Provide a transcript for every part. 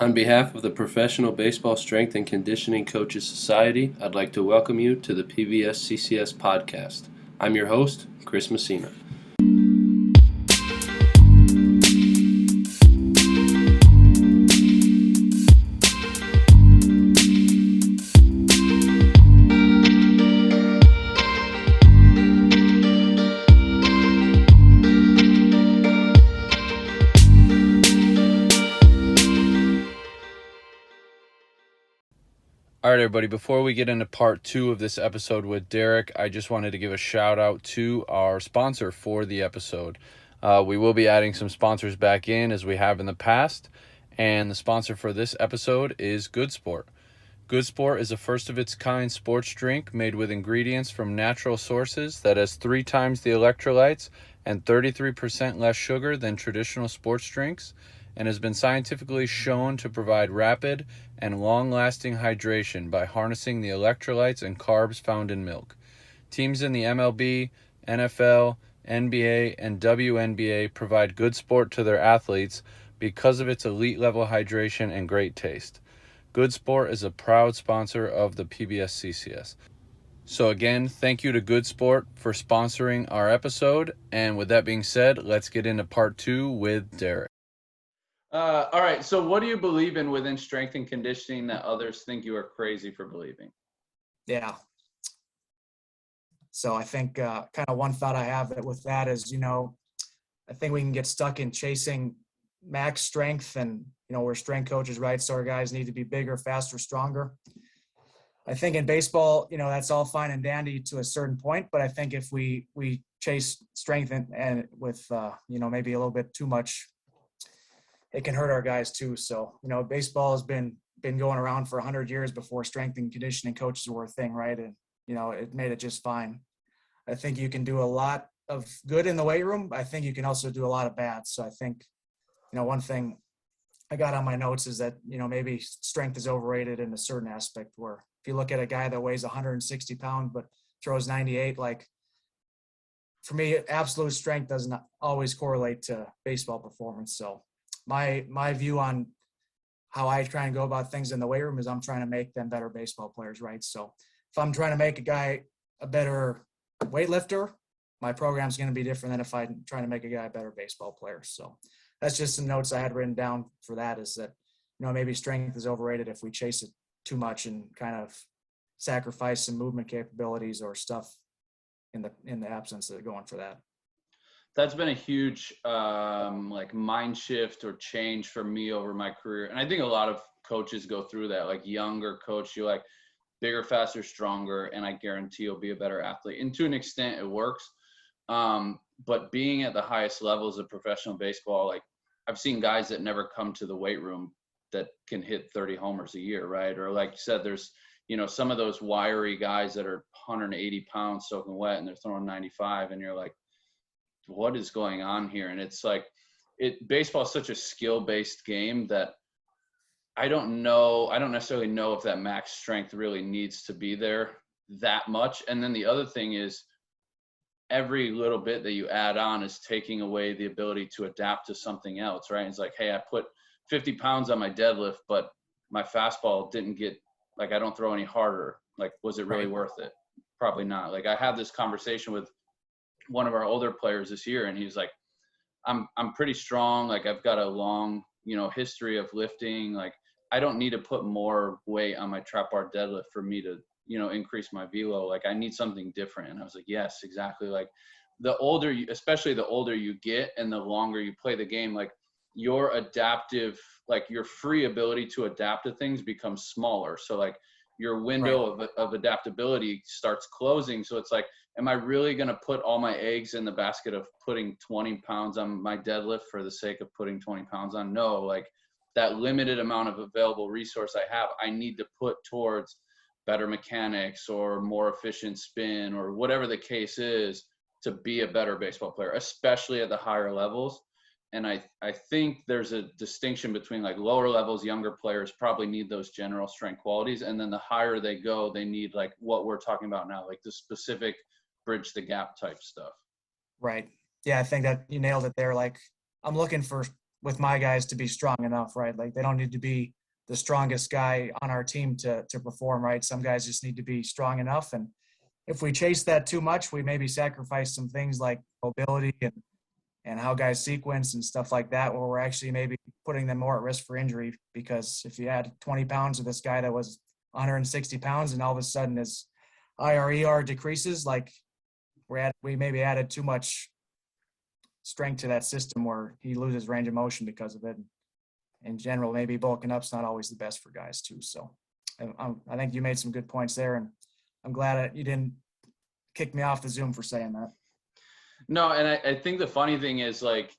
On behalf of the Professional Baseball Strength and Conditioning Coaches Society, I'd like to welcome you to the PBSCCS Podcast. I'm your host, Chris Messina. All right, everybody, before we get into part 2 of this episode with Derek, I just wanted to give a shout out to our sponsor for the episode. We will be adding some sponsors back in as we have in the past, and the sponsor for this episode is Good Sport. Good Sport is a first-of-its-kind sports drink made with ingredients from natural sources that has 3 times the electrolytes and 33% less sugar than traditional sports drinks, and has been scientifically shown to provide rapid and long-lasting hydration by harnessing the electrolytes and carbs found in milk. Teams in the MLB, NFL, NBA, and WNBA provide Good Sport to their athletes because of its elite-level hydration and great taste. Good Sport is a proud sponsor of the PBSCCS. So again, thank you to Good Sport for sponsoring our episode. And with that being said, let's get into part 2 with Derek. All right, so what do you believe in within strength and conditioning that others think you are crazy for believing? Yeah. So I think kind of one thought I have with that is, I think we can get stuck in chasing max strength and, we're strength coaches, right? So our guys need to be bigger, faster, stronger. I think in baseball, that's all fine and dandy to a certain point, but I think if we chase strength and with, maybe a little bit too much, it can hurt our guys too. So, baseball has been going around for 100 years before strength and conditioning coaches were a thing, right? And, it made it just fine. I think you can do a lot of good in the weight room. I think you can also do a lot of bad. So I think, one thing I got on my notes is that, maybe strength is overrated in a certain aspect where if you look at a guy that weighs 160 pounds but throws 98, like, for me, absolute strength doesn't always correlate to baseball performance. So my view on how I try and go about things in the weight room is I'm trying to make them better baseball players, right? So if I'm trying to make a guy a better weightlifter, my program's going to be different than if I'm trying to make a guy a better baseball player. So that's just some notes I had written down for that, is that, maybe strength is overrated if we chase it too much and kind of sacrifice some movement capabilities or stuff in the absence of going for that. That's been a huge mind shift or change for me over my career. And I think a lot of coaches go through that, like younger coach, you're like bigger, faster, stronger, and I guarantee you'll be a better athlete. And to an extent it works. But being at the highest levels of professional baseball, like I've seen guys that never come to the weight room that can hit 30 homers a year, right? Or like you said, there's, some of those wiry guys that are 180 pounds soaking wet and they're throwing 95, and you're like, what is going on here? And it's like, baseball is such a skill-based game that I don't necessarily know if that max strength really needs to be there that much. And then the other thing is, every little bit that you add on is taking away the ability to adapt to something else, right? It's like, hey, I put 50 pounds on my deadlift, but my fastball didn't get, like, I don't throw any harder. Like, was it really worth it? Probably not. Like, I had this conversation with one of our older players this year, and he was like, I'm pretty strong. Like, I've got a long, history of lifting. Like, I don't need to put more weight on my trap bar deadlift for me to, increase my velo. Like, I need something different. And I was like, yes, exactly. Like, especially the older you get and the longer you play the game, like your adaptive, like your free ability to adapt to things becomes smaller. So like your window of adaptability starts closing. So it's like, am I really going to put all my eggs in the basket of putting 20 pounds on my deadlift for the sake of putting 20 pounds on? No, like that limited amount of available resource I have, I need to put towards better mechanics or more efficient spin or whatever the case is to be a better baseball player, especially at the higher levels. And I think there's a distinction between like lower levels, younger players probably need those general strength qualities. And then the higher they go, they need like what we're talking about now, like the specific bridge the gap type stuff. Right. Yeah, I think that you nailed it there. Like, I'm looking for with my guys to be strong enough, right? Like they don't need to be the strongest guy on our team to perform, right? Some guys just need to be strong enough. And if we chase that too much, we maybe sacrifice some things like mobility and how guys sequence and stuff like that, where we're actually maybe putting them more at risk for injury. Because if you add 20 pounds of this guy that was 160 pounds and all of a sudden his IRER decreases, like we maybe added too much strength to that system where he loses range of motion because of it. In general, maybe bulking up's not always the best for guys too. So I think you made some good points there, and I'm glad that you didn't kick me off the Zoom for saying that. No, and I think the funny thing is, like,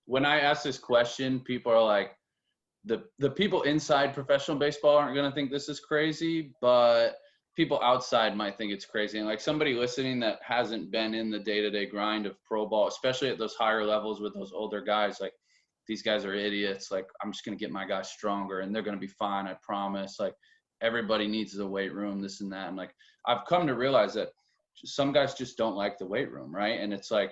when I ask this question, people are like, the people inside professional baseball aren't going to think this is crazy, but people outside might think it's crazy. And like somebody listening that hasn't been in the day-to-day grind of pro ball, especially at those higher levels with those older guys, like, these guys are idiots. Like, I'm just going to get my guys stronger and they're going to be fine, I promise. Like, everybody needs the weight room, this and that. And like, I've come to realize that some guys just don't like the weight room, right? And it's like,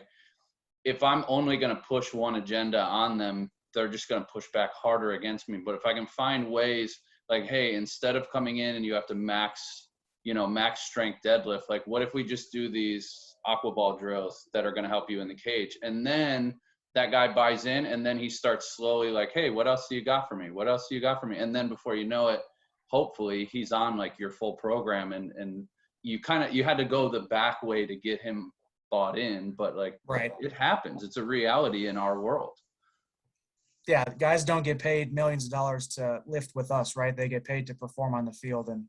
if I'm only going to push one agenda on them, they're just going to push back harder against me. But if I can find ways like, hey, instead of coming in and you have to max strength deadlift, like, what if we just do these aqua ball drills that are going to help you in the cage? And then that guy buys in, and then he starts slowly like, hey, what else do you got for me? What else do you got for me? And then before you know it, hopefully he's on like your full program, and you had to go the back way to get him bought in, but like, right, it happens. It's a reality in our world. Yeah, guys don't get paid millions of dollars to lift with us, right? They get paid to perform on the field. And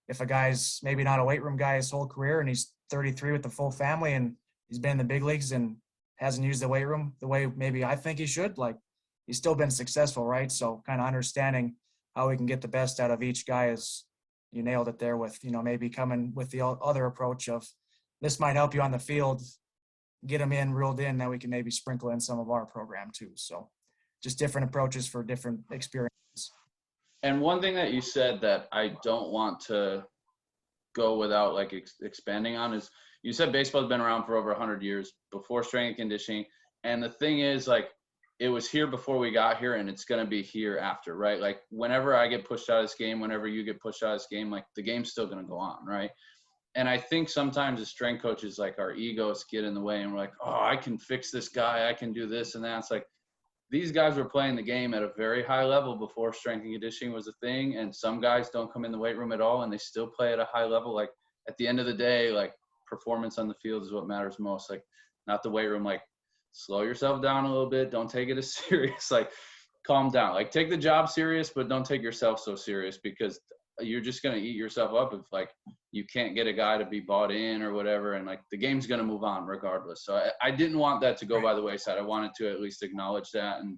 if a guy's maybe not a weight room guy his whole career and he's 33 with the full family and he's been in the big leagues and hasn't used the weight room the way maybe I think he should, like, he's still been successful, right? So kind of understanding how we can get the best out of each guy is, you nailed it there with, maybe coming with the other approach of this might help you on the field, get them in, reeled in, that we can maybe sprinkle in some of our program too. So just different approaches for different experiences. And one thing that you said that I don't want to go without like expanding on is, you said baseball has been around for over 100 years before strength and conditioning. And the thing is, like, it was here before we got here, and it's going to be here after, right? Like, whenever I get pushed out of this game, whenever you get pushed out of this game, like, the game's still going to go on, right? And I think sometimes as strength coaches, like, our egos get in the way, and we're like, oh, I can fix this guy, I can do this and that. It's like, these guys were playing the game at a very high level before strength and conditioning was a thing. And some guys don't come in the weight room at all, and they still play at a high level. Like, at the end of the day, like, performance on the field is what matters most. Like, not the weight room. Like, slow yourself down a little bit. Don't take it as serious. Like, calm down. Like, take the job serious, but don't take yourself so serious, because you're just going to eat yourself up if, like, you can't get a guy to be bought in or whatever. And, like, the game's going to move on regardless. So I didn't want that to go by the wayside. I wanted to at least acknowledge that. And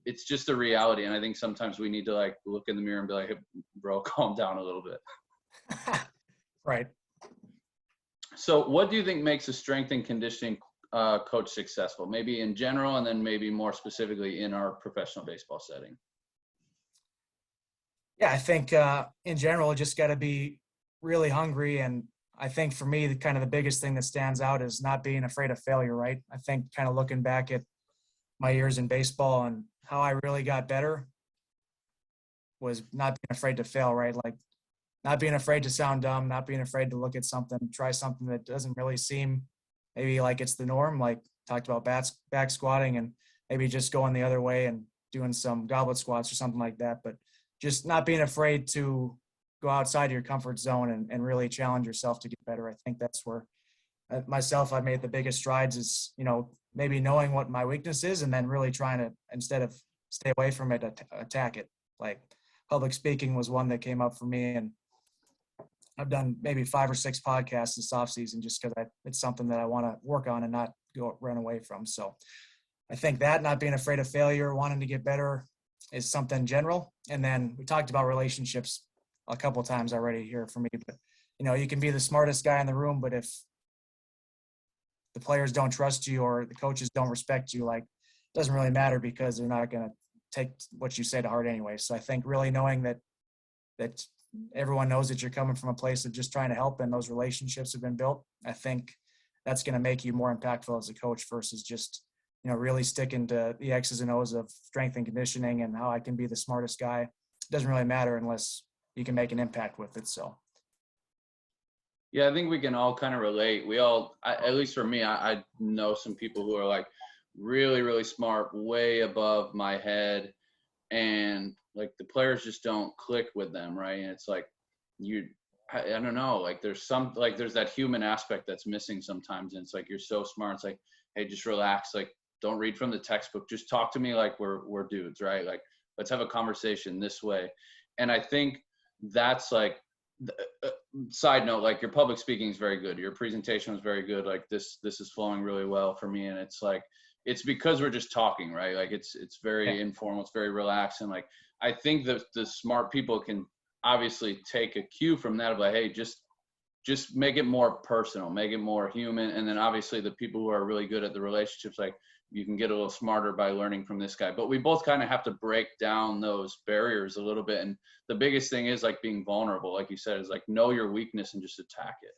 it's just a reality. And I think sometimes we need to, like, look in the mirror and be like, hey, bro, calm down a little bit. Right. So what do you think makes a strength and conditioning coach successful? Maybe in general, and then maybe more specifically in our professional baseball setting. Yeah, I think in general, just got to be really hungry. And I think for me, the biggest thing that stands out is not being afraid of failure, right? I think kind of looking back at my years in baseball and how I really got better was not being afraid to fail, right? Like, not being afraid to sound dumb, not being afraid to look at something, try something that doesn't really seem maybe like it's the norm, like talked about back squatting, and maybe just going the other way and doing some goblet squats or something like that. But just not being afraid to go outside your comfort zone and really challenge yourself to get better. I think that's where myself, I made the biggest strides is, maybe knowing what my weakness is and then really trying to, instead of stay away from it, attack it. Like, public speaking was one that came up for me, and I've done maybe 5 or 6 podcasts this offseason just because it's something that I want to work on and not run away from. So I think that not being afraid of failure, wanting to get better is something general. And then we talked about relationships a couple of times already here for me. But, you can be the smartest guy in the room, but if the players don't trust you or the coaches don't respect you, like, it doesn't really matter because they're not going to take what you say to heart anyway. So I think really knowing that everyone knows that you're coming from a place of just trying to help and those relationships have been built, I think that's going to make you more impactful as a coach versus just really sticking to the X's and O's of strength and conditioning and how I can be the smartest guy. It doesn't really matter unless you can make an impact with it. So. Yeah, I think we can all kind of relate. At least for me, I know some people who are like really, really smart, way above my head. And like the players just don't click with them, right? And it's like I don't know, like there's that human aspect that's missing sometimes. And it's like, you're so smart. It's like, hey, just relax. Like, don't read from the textbook. Just talk to me like we're dudes, right? Like, let's have a conversation this way. And I think that's like, side note, like your public speaking is very good. Your presentation was very good. Like this is flowing really well for me. And it's like, it's because we're just talking, right? Like it's very informal. It's very relaxed. And like, I think that the smart people can obviously take a cue from that of like, hey, just make it more personal, make it more human. And then obviously the people who are really good at the relationships, like you can get a little smarter by learning from this guy. But we both kind of have to break down those barriers a little bit. And the biggest thing is like being vulnerable, like you said, is like know your weakness and just attack it.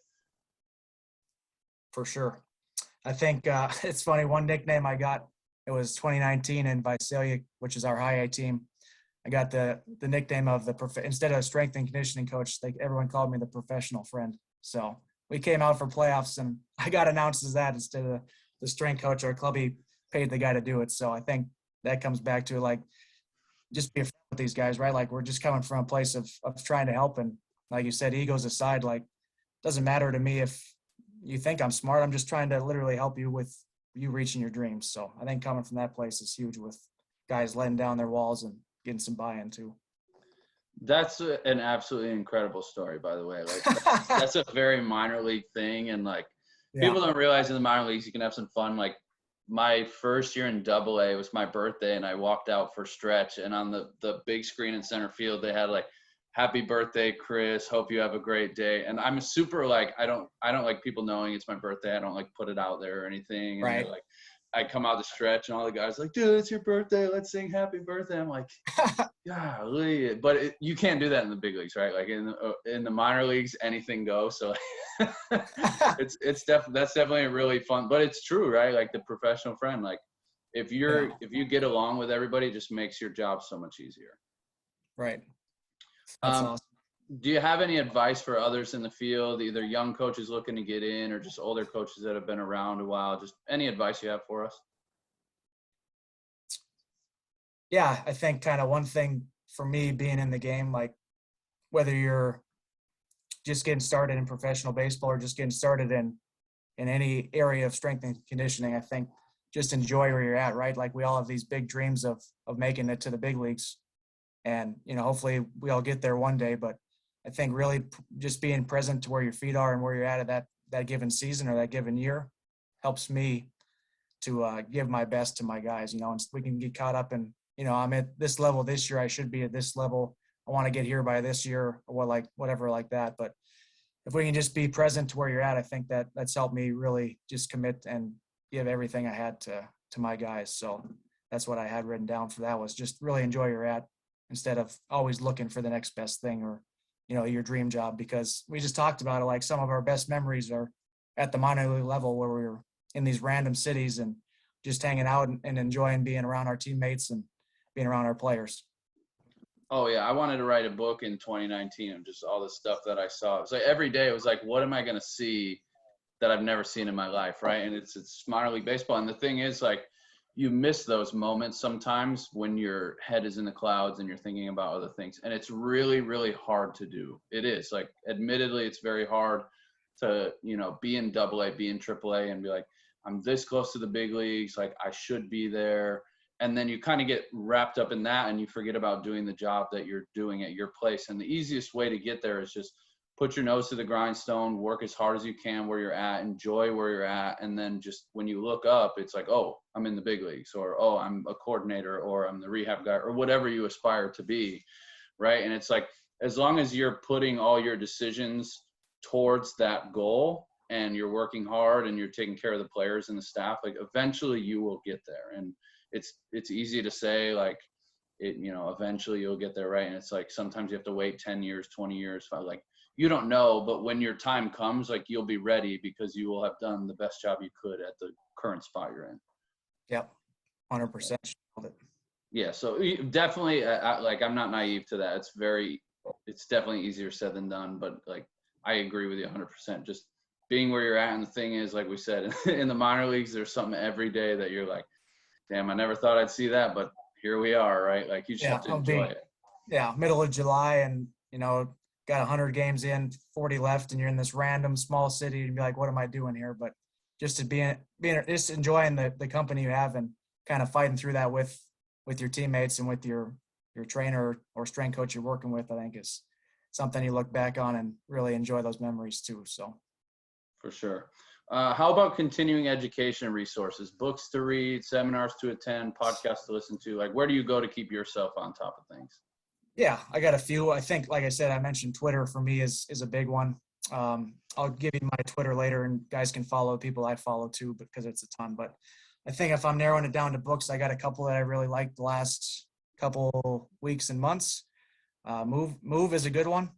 For sure. I think it's funny. One nickname I got, it was 2019 in Visalia, which is our high A team. I got the nickname of instead of strength and conditioning coach, everyone called me the professional friend. So we came out for playoffs and I got announced as that instead of the strength coach. Our club, he paid the guy to do it. So I think that comes back to like, just be a friend with these guys, right? Like we're just coming from a place of trying to help. And like you said, egos aside, like doesn't matter to me if you think I'm smart. I'm just trying to literally help you with you reaching your dreams. So I think coming from that place is huge with guys letting down their walls and getting some buy-in too. That's an absolutely incredible story, by the way. Like that's a very minor league thing. And like people don't realize in the minor leagues, you can have some fun. Like my first year in AA, it was my birthday and I walked out for stretch, and on the big screen in center field, they had like, happy birthday, Chris. Hope you have a great day. And I'm super like, I don't like people knowing it's my birthday. I don't like put it out there or anything. And right. like, I come out the stretch and all the guys like, dude, it's your birthday. Let's sing happy birthday. I'm like, golly. But you can't do that in the big leagues, right? Like in the minor leagues, anything goes. So that's definitely really fun, but it's true, right? Like the professional friend, like if you get along with everybody, it just makes your job so much easier. Right. That's awesome. Do you have any advice for others in the field, either young coaches looking to get in or just older coaches that have been around a while? Just any advice you have for us? Yeah, I think kind of one thing for me being in the game, like whether you're just getting started in professional baseball or just getting started in any area of strength and conditioning, I think just enjoy where you're at, right? Like we all have these big dreams of making it to the big leagues. And, hopefully we all get there one day, but I think really just being present to where your feet are and where you're at that given season or that given year helps me to give my best to my guys, and we can get caught up in, I'm at this level this year, I should be at this level. I want to get here by this year or whatever like that. But if we can just be present to where you're at, I think that's helped me really just commit and give everything I had to my guys. So that's what I had written down for that, was just really enjoy where you're at instead of always looking for the next best thing or, your dream job, because we just talked about it. Like some of our best memories are at the minor league level where we were in these random cities and just hanging out and enjoying being around our teammates and being around our players. Oh yeah. I wanted to write a book in 2019 of just all the stuff that I saw. It was like every day it was like, what am I going to see that I've never seen in my life? Right. And it's minor league baseball. And the thing is, like, you miss those moments sometimes when your head is in the clouds and you're thinking about other things. And it's really, really hard to do. It is, like, admittedly, it's very hard to, be in AA, be in AAA and be like, I'm this close to the big leagues. Like I should be there. And then you kind of get wrapped up in that and you forget about doing the job that you're doing at your place. And the easiest way to get there is just put your nose to the grindstone, work as hard as you can where you're at, enjoy where you're at. And then just when you look up, it's like, oh, I'm in the big leagues, or, oh, I'm a coordinator, or I'm the rehab guy, or whatever you aspire to be. Right. And it's like, as long as you're putting all your decisions towards that goal and you're working hard and you're taking care of the players and the staff, like eventually you will get there. And it's easy to say, like, eventually you'll get there. Right. And it's like, sometimes you have to wait 10 years, 20 years, like, you don't know, but when your time comes, like, you'll be ready because you will have done the best job you could at the current spot you're in. Yep. 100%. Yeah. So definitely, I'm not naive to that. It's definitely easier said than done, but like, I agree with you 100%. Just being where you're at. And the thing is, like we said, in the minor leagues, there's something every day that you're like, damn, I never thought I'd see that, but here we are, right? Like, you just have to enjoy it. Yeah. Middle of July and, got 100 games in, 40 left, and you're in this random small city, and be like, what am I doing here? But just to being just enjoying the company you have and kind of fighting through that with your teammates and with your trainer or strength coach you're working with, I think is something you look back on and really enjoy those memories too. So. For sure. How about continuing education resources, books to read, seminars to attend, podcasts to listen to? Like, where do you go to keep yourself on top of things? Yeah, I got a few. I think, like I said, I mentioned Twitter for me is a big one. I'll give you my Twitter later, and guys can follow people I follow too, because it's a ton. But I think if I'm narrowing it down to books, I got a couple that I really liked the last couple weeks and months. Move is a good one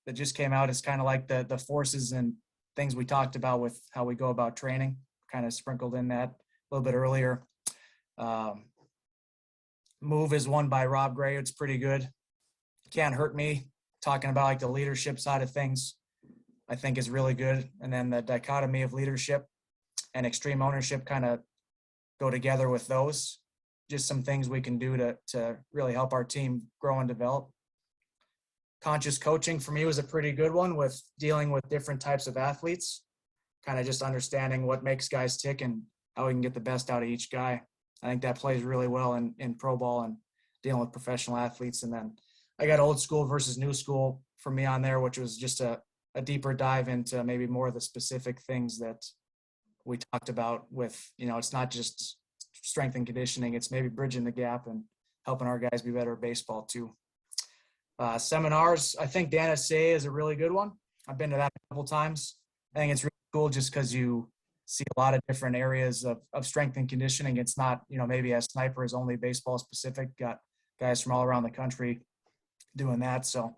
that just came out. It's kind of like the forces and things we talked about with how we go about training, kind of sprinkled in that a little bit earlier. Move is one by Rob Gray. It's pretty good. Can't Hurt Me, talking about like the leadership side of things, I think is really good. And then the dichotomy of leadership and extreme ownership kind of go together with those. Just some things we can do to really help our team grow and develop. Conscious Coaching for me was a pretty good one with dealing with different types of athletes, kind of just understanding what makes guys tick and how we can get the best out of each guy. I think that plays really well in pro ball and dealing with professional athletes. And then I got old school versus new school for me on there, which was just a deeper dive into maybe more of the specific things that we talked about with, it's not just strength and conditioning. It's maybe bridging the gap and helping our guys be better at baseball too. Seminars, I think Dan SA is a really good one. I've been to that a couple times. I think it's really cool just because you see a lot of different areas of strength and conditioning. It's not, maybe as Sniper is only baseball specific. Got guys from all around the country doing that. So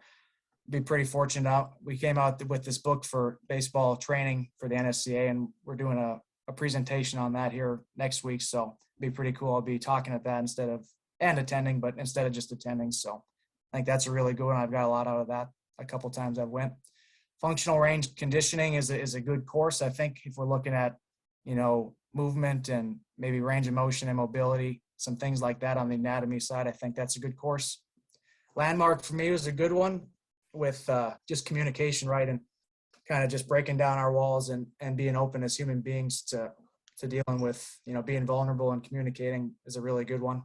be pretty fortunate. We came out with this book for baseball training for the NSCA, and we're doing a presentation on that here next week. So it'd be pretty cool. I'll be talking at that instead of just attending. So I think that's a really good one. I've got a lot out of that a couple times I've went. Functional range conditioning is a good course. I think if we're looking at, movement and maybe range of motion and mobility, some things like that on the anatomy side, I think that's a good course. Landmark for me was a good one with just communication, right? And kind of just breaking down our walls and being open as human beings to dealing with, being vulnerable and communicating is a really good one.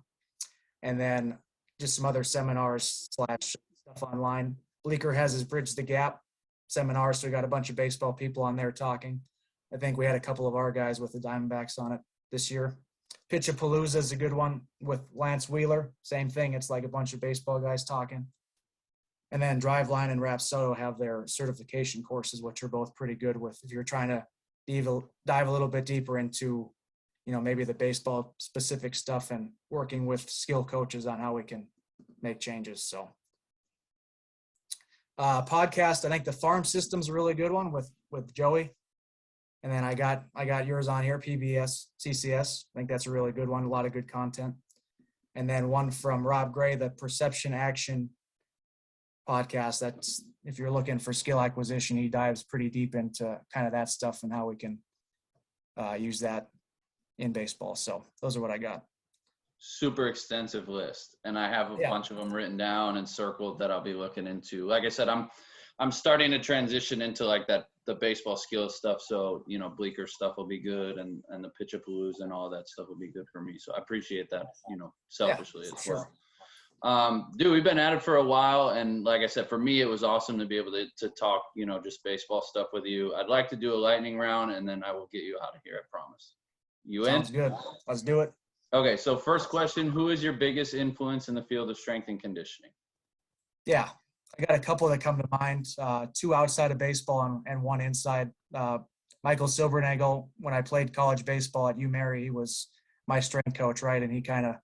And then just some other seminars / stuff online. Bleecker has his Bridge the Gap seminar, so we got a bunch of baseball people on there talking. I think we had a couple of our guys with the Diamondbacks on it this year. Pitchapalooza is a good one with Lance Wheeler. Same thing. It's like a bunch of baseball guys talking. And then Driveline and Rapsodo have their certification courses, which are both pretty good with if you're trying to dive a little bit deeper into, maybe the baseball specific stuff and working with skill coaches on how we can make changes. So podcast, I think the Farm System's a really good one with Joey. And then I got yours on here, PBSCCS. I think that's a really good one. A lot of good content. And then one from Rob Gray, the Perception Action podcast. That's if you're looking for skill acquisition, he dives pretty deep into kind of that stuff and how we can use that in baseball. So those are what I got. Super extensive list. And I have a bunch of them written down and circled that I'll be looking into. Like I said, I'm starting to transition into like the baseball skills stuff. So, Bleecker stuff will be good and the Pitchapalooza and all that stuff will be good for me. So I appreciate that, selfishly as well. Dude, we've been at it for a while. And like I said, for me, it was awesome to be able to talk, just baseball stuff with you. I'd like to do a lightning round and then I will get you out of here. I promise. You in? Sounds good. Let's do it. Okay. So first question, who is your biggest influence in the field of strength and conditioning? Yeah. I got a couple that come to mind, two outside of baseball and one inside. Michael Silbernagel, when I played college baseball at UMary, he was my strength coach, right? And he kind of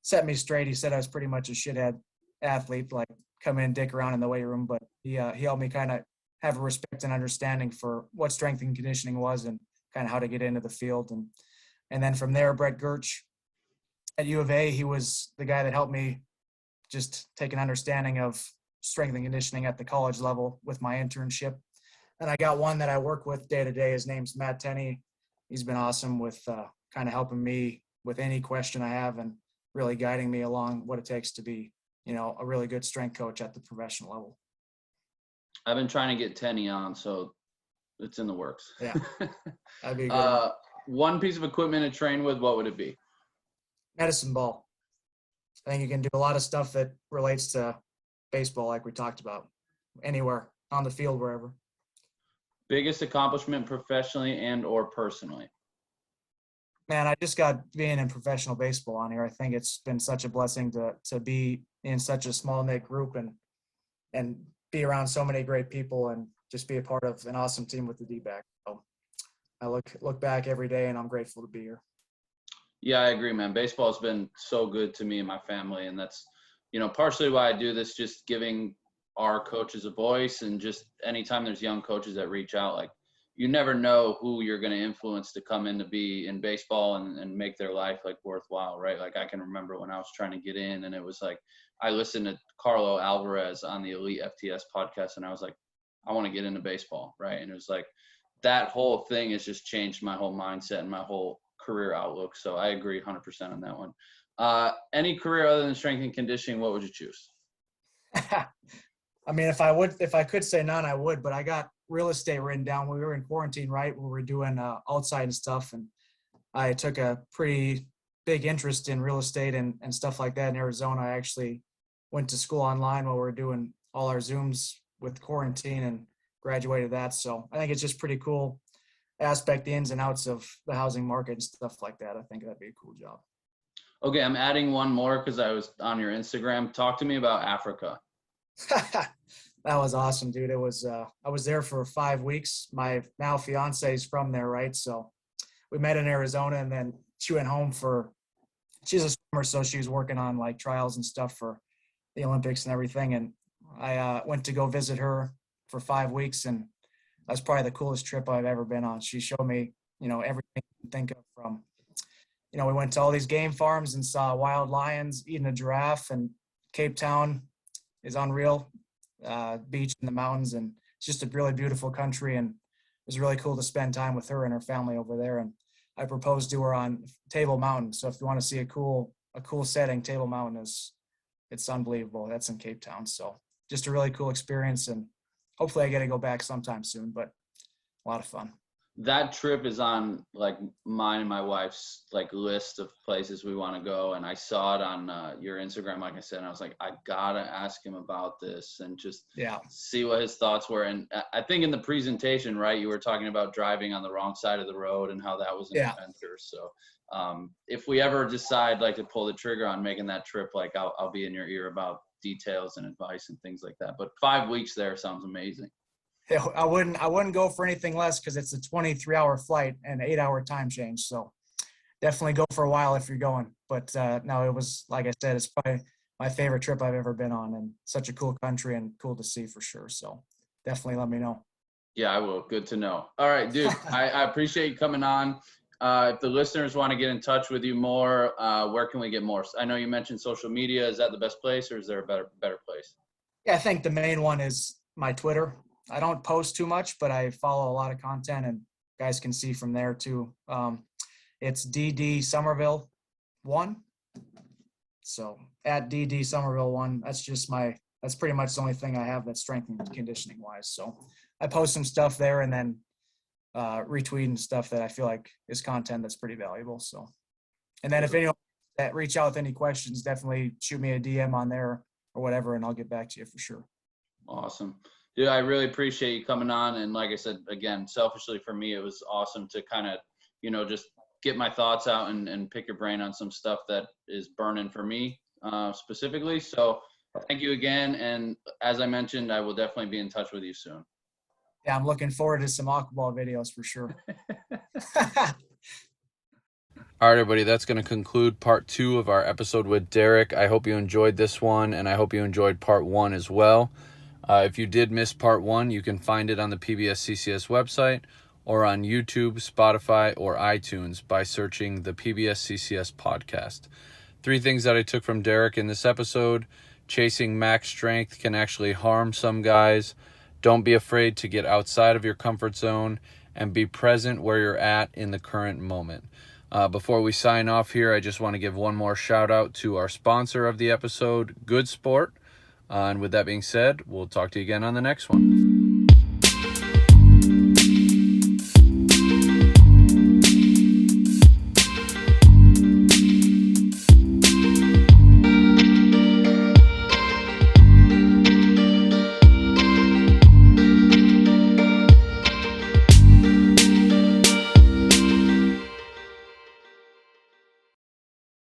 set me straight. He said I was pretty much a shithead athlete, like come in, dick around in the weight room. But he helped me kind of have a respect and understanding for what strength and conditioning was and kind of how to get into the field. And then from there, Brett Gertsch at U of A, he was the guy that helped me just take an understanding of strength and conditioning at the college level with my internship. And I got one that I work with day to day. His name's Matt Tenney. He's been awesome with kind of helping me with any question I have and really guiding me along what it takes to be, a really good strength coach at the professional level. I've been trying to get Tenney on, so it's in the works. Yeah, that'd be good. One piece of equipment to train with, what would it be? Medicine ball. I think you can do a lot of stuff that relates to baseball, like we talked about, anywhere on the field, wherever. Biggest accomplishment professionally and or personally? Man, I just got being in professional baseball on here. I think it's been such a blessing to be in such a small knit group and be around so many great people and just be a part of an awesome team with the D-backs. So I look back every day and I'm grateful to be here. Yeah, I agree, man. Baseball has been so good to me and my family, and that's, partially why I do this, just giving our coaches a voice, and just anytime there's young coaches that reach out, like, you never know who you're going to influence to come in to be in baseball and make their life like worthwhile, right? Like, I can remember when I was trying to get in, and it was like, I listened to Carlo Alvarez on the Elite FTS podcast, and I was like, I want to get into baseball, right? And it was like, that whole thing has just changed my whole mindset and my whole career outlook. So I agree 100% on that one. Any career other than strength and conditioning, what would you choose? I mean, if I could say none, I would, but I got real estate written down. We were in quarantine, right? We were doing outside and stuff. And I took a pretty big interest in real estate and stuff like that in Arizona. I actually went to school online while we were doing all our Zooms with quarantine and graduated that. So I think it's just pretty cool aspect, the ins and outs of the housing market and stuff like that. I think that'd be a cool job. Okay, I'm adding one more because I was on your Instagram. Talk to me about Africa. That was awesome, dude. It was I was there for 5 weeks. My now fiance is from there, right? So we met in Arizona, and then she went home she's a swimmer, so she was working on like trials and stuff for the Olympics and everything. And I went to go visit her for 5 weeks, and that's probably the coolest trip I've ever been on. She showed me, everything you can think of from, we went to all these game farms and saw wild lions eating a giraffe, and Cape Town is unreal. Beach in the mountains, and it's just a really beautiful country, and it was really cool to spend time with her and her family over there. And I proposed to her on Table Mountain. So if you want to see a cool setting, Table Mountain it's unbelievable. That's in Cape Town. So just a really cool experience, and hopefully I get to go back sometime soon, but a lot of fun. That trip is on like mine and my wife's like list of places we want to go. And I saw it on your Instagram, like I said, and I was like, I gotta ask him about this and just see what his thoughts were. And I think in the presentation, right, you were talking about driving on the wrong side of the road and how that was an adventure. So if we ever decide like to pull the trigger on making that trip, like I'll be in your ear about details and advice and things like that. But 5 weeks there sounds amazing. I wouldn't go for anything less, because it's a 23-hour flight and 8-hour time change. So definitely go for a while if you're going. But no, it was, like I said, it's probably my favorite trip I've ever been on, and such a cool country and cool to see for sure. So definitely let me know. Yeah, I will. Good to know. All right, dude, I appreciate you coming on. If the listeners want to get in touch with you more, where can we get more? I know you mentioned social media. Is that the best place, or is there a better place? Yeah, I think the main one is my Twitter. I don't post too much, but I follow a lot of content, and guys can see from there too. It's DD Somerville 1. So at DD Somerville 1, that's pretty much the only thing I have that's strength and conditioning wise. So I post some stuff there, and then retweeting stuff that I feel like is content that's pretty valuable. So, and then if anyone that reach out with any questions, definitely shoot me a DM on there or whatever, and I'll get back to you for sure. Awesome. Dude, I really appreciate you coming on. And like I said, again, selfishly for me, it was awesome to kind of, just get my thoughts out and pick your brain on some stuff that is burning for me specifically. So thank you again. And as I mentioned, I will definitely be in touch with you soon. Yeah, I'm looking forward to some aquaball videos for sure. All right, everybody, that's going to conclude part 2 of our episode with Derek. I hope you enjoyed this one, and I hope you enjoyed part 1 as well. If you did miss part 1, you can find it on the PBSCCS website, or on YouTube, Spotify, or iTunes by searching the PBSCCS Podcast. 3 things that I took from Derek in this episode: chasing max strength can actually harm some guys. Don't be afraid to get outside of your comfort zone and be present where you're at in the current moment. Before we sign off here, I just want to give one more shout out to our sponsor of the episode, Good Sport. And with that being said, we'll talk to you again on the next one.